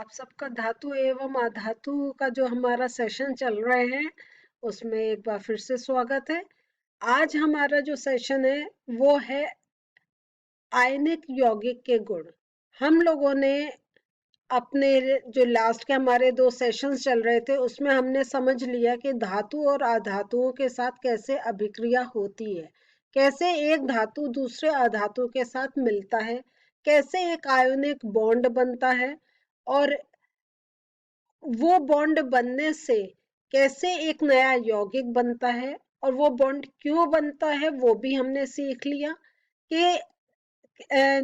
आप सबका धातु एवं अधातु का जो हमारा सेशन चल रहे हैं उसमें एक बार फिर से स्वागत है। आज हमारा जो सेशन है वो है आयनिक यौगिक के गुण। हम लोगों ने अपने जो लास्ट के हमारे 2 सेशंस चल रहे थे उसमें हमने समझ लिया कि धातु और अधातुओं के साथ कैसे अभिक्रिया होती है, कैसे एक धातु दूसरे अधातु के साथ मिलता है, कैसे एक आयनिक बॉन्ड बनता है और वो बॉन्ड बनने से कैसे एक नया यौगिक बनता है और वो बॉन्ड क्यों बनता है वो भी हमने सीख लिया कि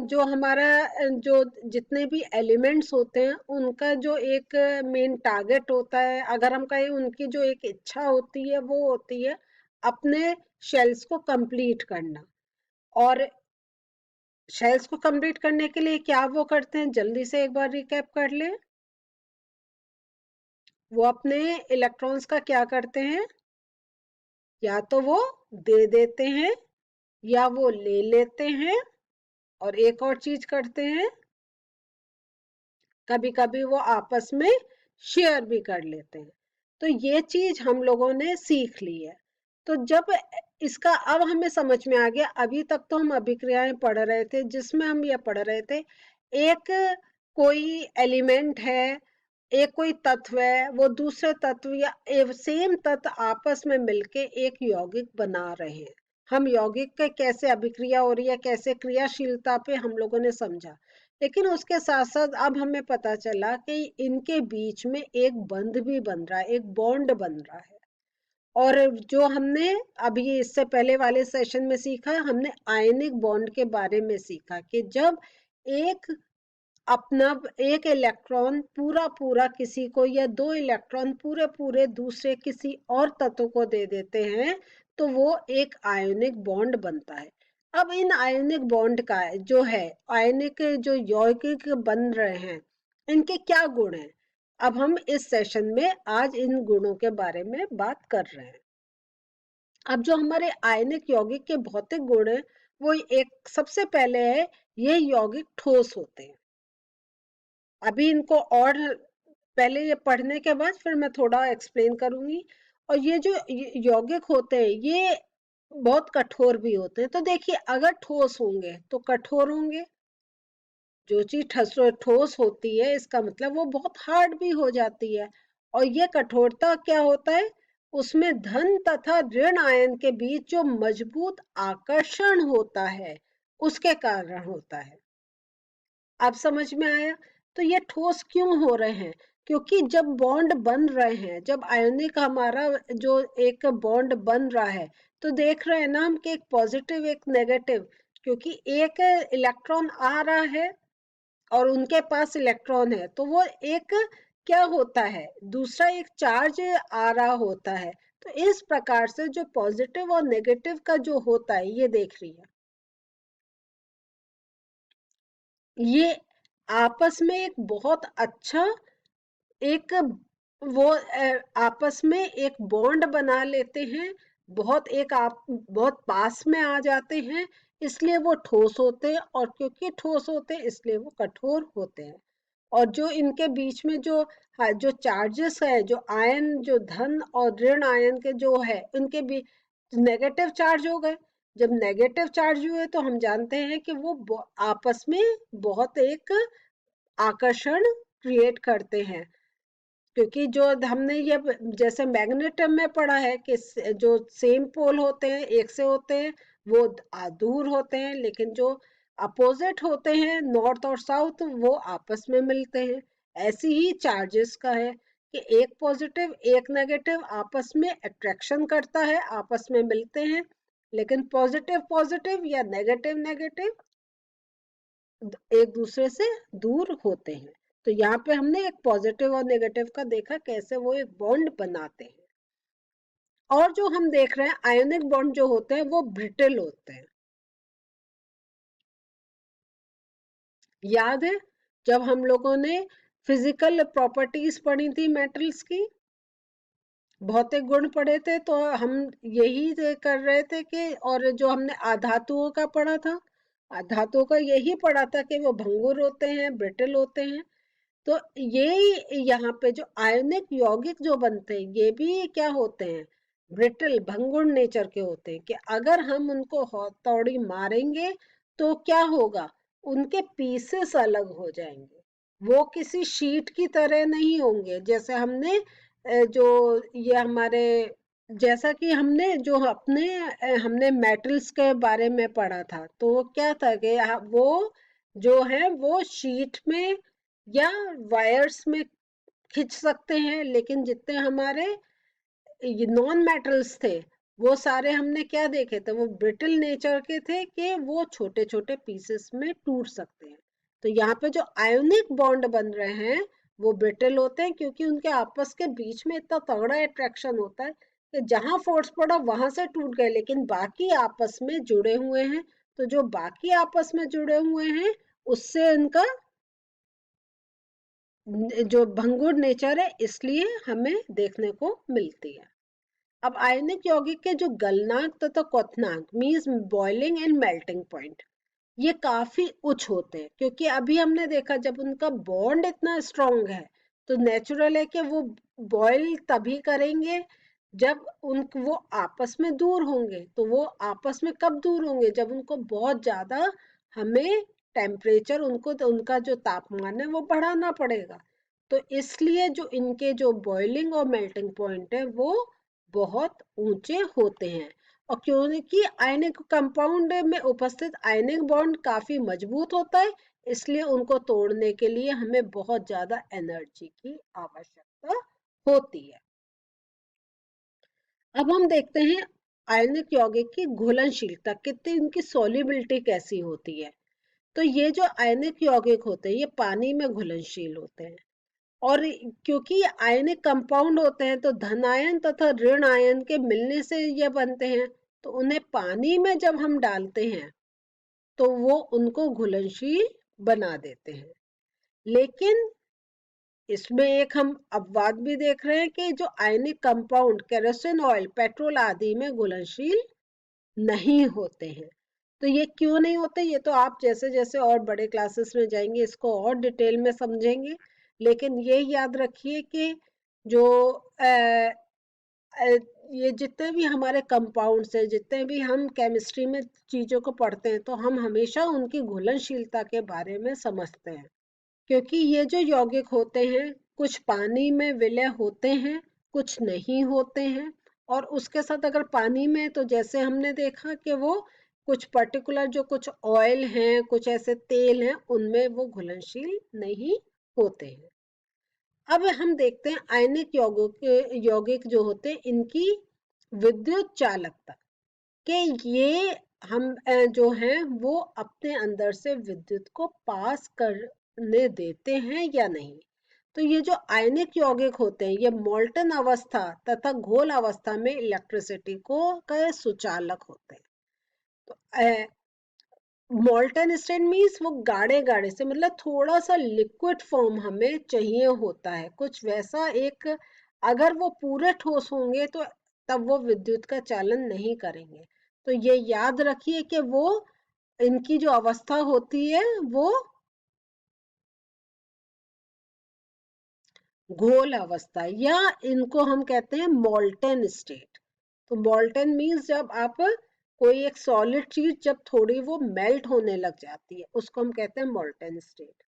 जो हमारा जो जितने भी एलिमेंट्स होते हैं उनका जो एक मेन टारगेट होता है, अगर हम कहें उनकी जो एक इच्छा होती है वो होती है अपने शेल्स को कंप्लीट करना। और शेल्स को कंप्लीट करने के लिए क्या वो करते हैं, जल्दी से एक बार रिकैप कर लें। वो अपने इलेक्ट्रॉन्स का क्या करते हैं, या तो वो दे देते हैं या वो ले लेते हैं, और एक और चीज करते हैं, कभी कभी वो आपस में शेयर भी कर लेते हैं। तो ये चीज हम लोगों ने सीख ली है। तो जब इसका अब हमें समझ में आ गया, अभी तक तो हम अभिक्रियाएं पढ़ रहे थे जिसमें हम ये पढ़ रहे थे एक कोई एलिमेंट है, एक कोई तत्व है, वो दूसरे तत्व या सेम तत्व आपस में मिलके एक यौगिक बना रहे हैं। हम यौगिक के कैसे अभिक्रिया हो रही है, कैसे क्रियाशीलता पे हम लोगों ने समझा। लेकिन उसके साथ साथ अब हमें पता चला कि इनके बीच में एक बंध भी बन रहा है, एक बॉन्ड बन रहा है। और जो हमने अभी इससे पहले वाले सेशन में सीखा, हमने आयनिक बॉन्ड के बारे में सीखा कि जब एक अपना एक इलेक्ट्रॉन पूरा पूरा किसी को या 2 इलेक्ट्रॉन पूरे पूरे दूसरे किसी और तत्व को दे देते हैं तो वो एक आयनिक बॉन्ड बनता है। अब इन आयनिक बॉन्ड का जो है, आयनिक जो यौगिक बन रहे हैं, इनके क्या गुण हैं, अब हम इस सेशन में आज इन गुणों के बारे में बात कर रहे हैं। अब जो हमारे आयनिक यौगिक के भौतिक गुण है वो एक सबसे पहले है, ये यौगिक ठोस होते हैं। अभी इनको और पहले ये पढ़ने के बाद फिर मैं थोड़ा एक्सप्लेन करूंगी। और ये जो यौगिक होते हैं ये बहुत कठोर भी होते हैं। तो देखिए, अगर ठोस होंगे तो कठोर होंगे। जो चीज ठोस होती है इसका मतलब वो बहुत हार्ड भी हो जाती है। और ये कठोरता क्या होता है, उसमें धन तथा ऋण आयन के बीच जो मजबूत आकर्षण होता है उसके कारण होता है। अब समझ में आया। तो ये ठोस क्यों हो रहे हैं, क्योंकि जब बॉन्ड बन रहे हैं, जब आयनिक हमारा जो एक बॉन्ड बन रहा है, तो देख रहे हैं ना हम कि एक पॉजिटिव एक नेगेटिव, क्योंकि एक इलेक्ट्रॉन आ रहा है और उनके पास इलेक्ट्रॉन है तो वो एक क्या होता है, दूसरा एक चार्ज आ रहा होता है। तो इस प्रकार से जो पॉजिटिव और नेगेटिव का जो होता है ये देख रही है, ये आपस में एक बहुत अच्छा एक वो आपस में एक बॉन्ड बना लेते हैं, बहुत एक आप बहुत पास में आ जाते हैं, इसलिए वो ठोस होते हैं। और क्योंकि ठोस होते हैं इसलिए वो कठोर होते हैं। और जो इनके बीच में जो जो चार्जेस है, जो आयन, जो धन और ऋण आयन के जो है उनके बीच नेगेटिव चार्ज हो गए। जब नेगेटिव चार्ज हुए तो हम जानते हैं कि वो आपस में बहुत एक आकर्षण क्रिएट करते हैं। क्योंकि जो हमने ये जैसे मैग्नेट में पढ़ा है कि जो सेम पोल होते हैं, एक से होते हैं, वो दूर होते हैं, लेकिन जो अपोजिट होते हैं नॉर्थ और साउथ वो आपस में मिलते हैं। ऐसी ही चार्जेस का है कि एक पॉजिटिव एक नेगेटिव आपस में अट्रैक्शन करता है, आपस में मिलते हैं, लेकिन पॉजिटिव पॉजिटिव या नेगेटिव नेगेटिव एक दूसरे से दूर होते हैं। तो यहाँ पे हमने एक पॉजिटिव और नेगेटिव का देखा कैसे वो एक बॉन्ड बनाते हैं। और जो हम देख रहे हैं आयोनिक बॉन्ड जो होते हैं वो ब्रिटल होते हैं। याद है जब हम लोगों ने फिजिकल प्रॉपर्टीज पढ़ी थी मेटल्स की, भौतिक गुण पढ़े थे, तो हम यही कर रहे थे कि, और जो हमने अधातुओं का पढ़ा था, धातुओं का यही पढ़ा था कि वो भंगुर होते हैं, ब्रिटल होते हैं। तो ये यहाँ पे जो आयनिक यौगिक जो बनते हैं ये भी क्या होते हैं, ब्रिटल भंगुर नेचर के होते हैं, कि अगर हम उनको हथौड़ी मारेंगे तो क्या होगा, उनके पीसेस अलग हो जाएंगे, वो किसी शीट की तरह नहीं होंगे। जैसे हमने जो ये हमारे, जैसा कि हमने जो अपने हमने मेटल्स के बारे में पढ़ा था, तो वो क्या था कि वो जो है वो शीट में या वायर्स में खींच सकते हैं, लेकिन जितने हमारे ये नॉन मेटल्स थे वो सारे हमने क्या देखे थे, वो ब्रिटल नेचर के थे कि वो छोटे छोटे पीसेस में टूट सकते हैं। तो यहाँ पे जो आयोनिक बॉन्ड बन रहे हैं वो ब्रिटल होते हैं, क्योंकि उनके आपस के बीच में इतना तगड़ा अट्रैक्शन होता है कि जहां फोर्स पड़ा वहां से टूट गए, लेकिन बाकी आपस में जुड़े हुए हैं। तो जो बाकी आपस में जुड़े हुए हैं उससे इनका जो भंगुर नेचर है इसलिए हमें देखने को मिलती है। अब आयनिक यौगिक के जो गलनांक तथा क्वथनांक means boiling and melting point, ये काफी उच्च होते हैं, क्योंकि अभी हमने देखा जब उनका बॉन्ड इतना स्ट्रांग है तो नेचुरल है कि वो बॉयल तभी करेंगे जब उन वो आपस में दूर होंगे। तो वो आपस में कब दूर होंगे, जब उनको बहुत ज्यादा हमें टेम्परेचर, उनको तो उनका जो तापमान है वो बढ़ाना पड़ेगा। तो इसलिए जो इनके जो बॉइलिंग और मेल्टिंग पॉइंट है वो बहुत ऊंचे होते हैं। और क्योंकि आयनिक कंपाउंड में उपस्थित आयनिक बॉन्ड काफी मजबूत होता है, इसलिए उनको तोड़ने के लिए हमें बहुत ज्यादा एनर्जी की आवश्यकता होती है। अब हम देखते हैं आयनिक यौगिक की घुलनशीलता, कितनी इनकी सॉल्युबिलिटी कैसी होती है। तो ये जो आयनिक यौगिक होते हैं ये पानी में घुलनशील होते हैं, और क्योंकि ये आयनिक कंपाउंड होते हैं तो धन आयन तथा ऋण आयन के मिलने से ये बनते हैं। तो उन्हें पानी में जब हम डालते हैं तो वो उनको घुलनशील बना देते हैं। लेकिन इसमें एक हम अपवाद भी देख रहे हैं कि जो ionic compound kerosene oil, petrol आदि में घुलनशील नहीं होते हैं। तो ये क्यों नहीं होते, ये तो आप जैसे जैसे और बड़े क्लासेस में जाएंगे इसको और डिटेल में समझेंगे। लेकिन ये याद रखिए कि जो ये जितने भी हमारे कंपाउंड्स हैं, जितने भी हम केमिस्ट्री में चीजों को पढ़ते हैं, तो हम हमेशा उनकी घुलनशीलता के बारे में समझते हैं, क्योंकि ये जो यौगिक होते हैं कुछ पानी में विलय होते हैं, कुछ नहीं होते हैं। और उसके साथ अगर पानी में, तो जैसे हमने देखा कि वो कुछ पर्टिकुलर जो कुछ ऑयल हैं, कुछ ऐसे तेल हैं, उनमें वो घुलनशील नहीं होते हैं। अब हम देखते हैं आयनिक यौगिक जो होते हैं इनकी विद्युत चालकता, कि ये हम जो हैं वो अपने अंदर से विद्युत को पास करने देते हैं या नहीं। तो ये जो आयनिक यौगिक होते हैं ये मोल्टन अवस्था तथा घोल अवस्था में इलेक्ट्रिसिटी को का सुचालक होते हैं। तो मोल्टन स्टेट मीन्स वो गाढ़े गाढ़े से, मतलब थोड़ा सा लिक्विड फॉर्म हमें चाहिए होता है, कुछ वैसा एक, अगर वो पूरे ठोस होंगे तो तब वो विद्युत का चालन नहीं करेंगे। तो ये याद रखिए कि वो इनकी जो अवस्था होती है वो घोल अवस्था, या इनको हम कहते हैं मोल्टन स्टेट। तो मोल्टन मीन्स जब आप कोई एक सॉलिड चीज जब थोड़ी वो मेल्ट होने लग जाती है उसको हम कहते हैं मोल्टन स्टेट।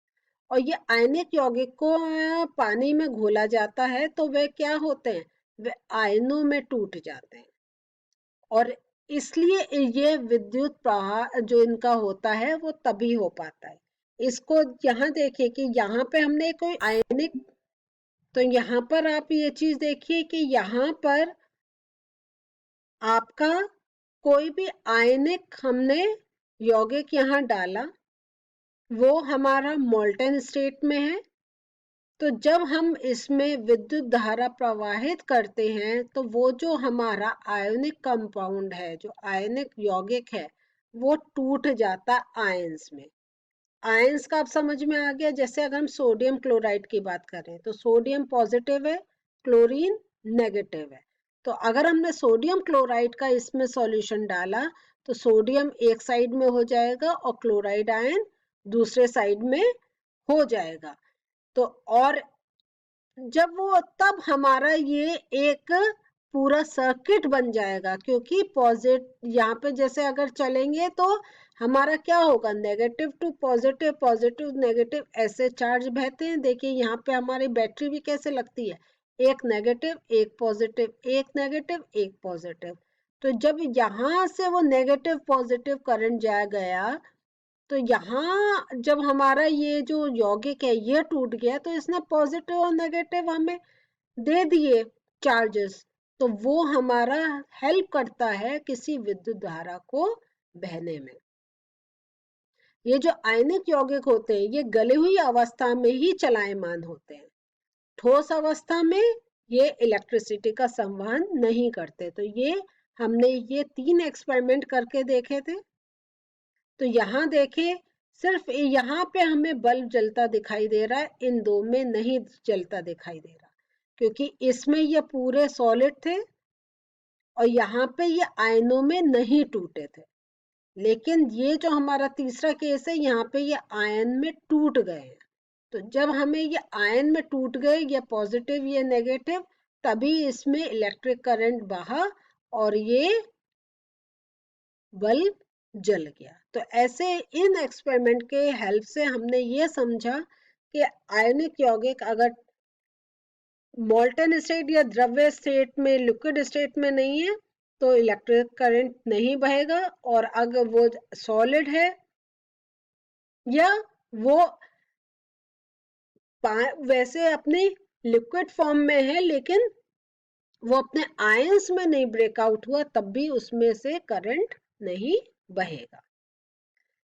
और ये आयनिक यौगिक को पानी में घोला जाता है तो वे क्या होते हैं, वे आयनों में टूट जाते हैं। और इसलिए ये विद्युत प्रवाह जो इनका होता है वो तभी हो पाता है। इसको यहाँ देखिए कि यहाँ पे हमने कोई आयनिक, तो यहाँ पर आप ये चीज देखिए कि यहाँ पर आपका कोई भी आयनिक हमने यौगिक यहाँ डाला, वो हमारा मोल्टन स्टेट में है। तो जब हम इसमें विद्युत धारा प्रवाहित करते हैं तो वो जो हमारा आयनिक कंपाउंड है, जो आयनिक यौगिक है, वो टूट जाता आयंस में। आयंस का आप समझ में आ गया। जैसे अगर हम सोडियम क्लोराइड की बात करें तो सोडियम पॉजिटिव है, क्लोरीन नेगेटिव है। तो अगर हमने सोडियम क्लोराइड का इसमें सॉल्यूशन डाला तो सोडियम एक साइड में हो जाएगा और क्लोराइड आयन दूसरे साइड में हो जाएगा। तो और जब वो तब हमारा ये एक पूरा सर्किट बन जाएगा, क्योंकि पॉजिटिव यहाँ पे जैसे अगर चलेंगे तो हमारा क्या होगा, negative to positive, positive negative ऐसे चार्ज बहते हैं। देखिए यहाँ पे हमारी बैटरी भी कैसे लगती है, एक नेगेटिव एक पॉजिटिव, एक नेगेटिव एक पॉजिटिव। तो जब यहाँ से वो नेगेटिव पॉजिटिव करंट जा गया, तो यहाँ जब हमारा ये जो यौगिक है ये टूट गया, तो इसने पॉजिटिव और नेगेटिव हमें दे दिए चार्जेस। तो वो हमारा हेल्प करता है किसी विद्युत धारा को बहने में। ये जो आयनिक यौगिक होते हैं ये गली हुई अवस्था में ही चलायमान होते हैं, ठोस अवस्था में ये इलेक्ट्रिसिटी का संवहन नहीं करते। तो ये हमने ये 3 एक्सपेरिमेंट करके देखे थे। तो यहाँ देखें, सिर्फ यहाँ पे हमें बल्ब जलता दिखाई दे रहा है, इन दो में नहीं जलता दिखाई दे रहा, क्योंकि इसमें ये पूरे सॉलिड थे और यहाँ पे ये आयनों में नहीं टूटे थे। लेकिन ये जो हमारा तीसरा केस है, यहाँ पे ये आयन में टूट गए हैं। तो जब हमें ये आयन में टूट गए, ये पॉजिटिव ये नेगेटिव, तभी इसमें इलेक्ट्रिक करंट बहा और ये बल्ब जल गया। तो ऐसे इन एक्सपेरिमेंट के हेल्प से हमने ये समझा कि आयनिक यौगिक अगर मोल्टन स्टेट या द्रव्य स्टेट में, लिक्विड स्टेट में नहीं है, तो इलेक्ट्रिक करंट नहीं बहेगा। और अगर वो सॉलिड है या वो वैसे अपने लिक्विड फॉर्म में है, लेकिन वो अपने आयंस में नहीं ब्रेकआउट हुआ, तब भी उसमें से करंट नहीं बहेगा।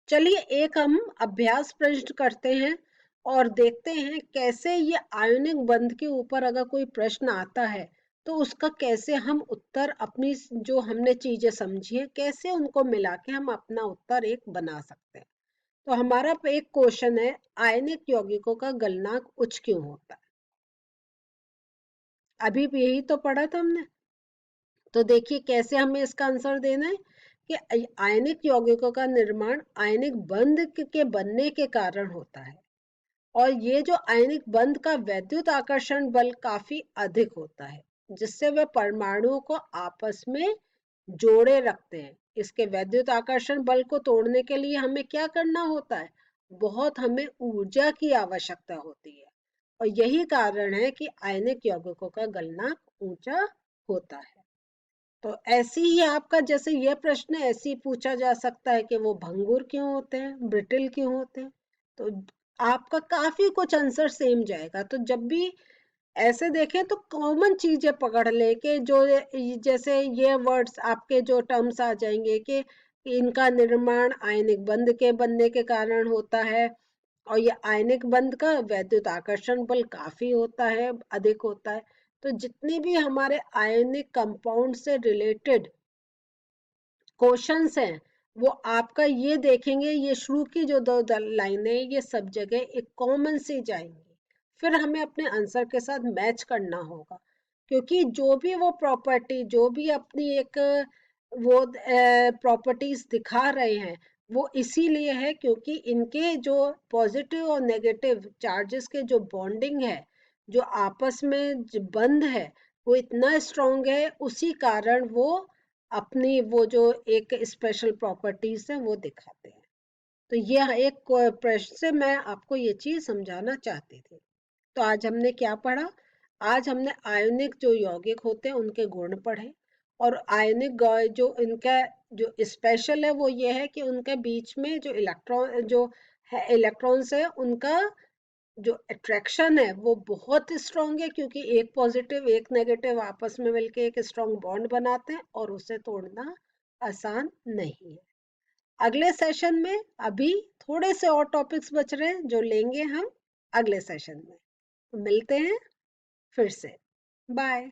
चलिए एक हम अभ्यास प्रश्न करते हैं और देखते हैं कैसे ये आयनिक बंध के ऊपर अगर कोई प्रश्न आता है तो उसका कैसे हम उत्तर, अपनी जो हमने चीजें समझी है कैसे उनको मिला के हम अपना उत्तर एक बना सकते हैं। तो हमारा एक क्वेश्चन है, आयनिक यौगिकों का गलनांक उच्च क्यों होता है? अभी भी यही तो पढ़ा था हमने। तो देखिए कैसे हमें इसका आंसर देना है कि आयनिक यौगिकों का निर्माण आयनिक बंध के बनने के कारण होता है, और ये जो आयनिक बंध का वैद्युत आकर्षण बल काफी अधिक होता है, जिससे वे परमाणुओं को आपस में जोड़े रखते हैं। इसके वैद्युत आकर्षण बल को तोड़ने के लिए हमें क्या करना होता है, बहुत हमें ऊर्जा की आवश्यकता होती है, और यही कारण है कि आयनिक यौगिकों का गलनांक ऊंचा होता है। तो ऐसी ही आपका जैसे ये प्रश्न ऐसे ही पूछा जा सकता है कि वो भंगुर क्यों होते हैं, ब्रिटिल क्यों होते हैं। तो आपका काफी कुछ आंसर सेम जाएगा। तो जब भी ऐसे देखें तो कॉमन चीजें पकड़ ले के जो जैसे ये वर्ड्स आपके जो टर्म्स आ जाएंगे कि इनका निर्माण आयनिक बंध के बनने के कारण होता है, और ये आयनिक बंध का वैद्युत आकर्षण बल काफी होता है, अधिक होता है। तो जितने भी हमारे आयनिक कंपाउंड से रिलेटेड क्वेश्चंस हैं, वो आपका ये देखेंगे, ये शुरू की जो दो लाइनें ये सब जगह एक कॉमन सी जाएंगी। फिर हमें अपने आंसर के साथ मैच करना होगा, क्योंकि जो भी वो प्रॉपर्टी, जो भी अपनी एक वो प्रॉपर्टीज दिखा रहे हैं, वो इसीलिए है क्योंकि इनके जो पॉजिटिव और नेगेटिव चार्जेस के जो बॉन्डिंग है, जो आपस में जो बंध है, वो इतना स्ट्रांग है, उसी कारण वो अपनी वो जो एक स्पेशल प्रॉपर्टीज है वो दिखाते हैं। तो यह एक प्रश्न से मैं आपको ये चीज समझाना चाहती थी। तो आज हमने क्या पढ़ा, आज हमने आयनिक जो यौगिक होते हैं उनके गुण पढ़े, और आयनिक जो इनका जो स्पेशल है वो ये है कि उनके बीच में जो इलेक्ट्रॉन्स है उनका जो अट्रैक्शन है वो बहुत स्ट्रांग है, क्योंकि एक पॉजिटिव एक नेगेटिव आपस में मिलके एक स्ट्रांग बॉन्ड बनाते हैं और उसे तोड़ना आसान नहीं है। अगले सेशन में अभी थोड़े से और टॉपिक्स बच रहे हैं जो लेंगे हम अगले सेशन में। मिलते हैं फिर से। बाय।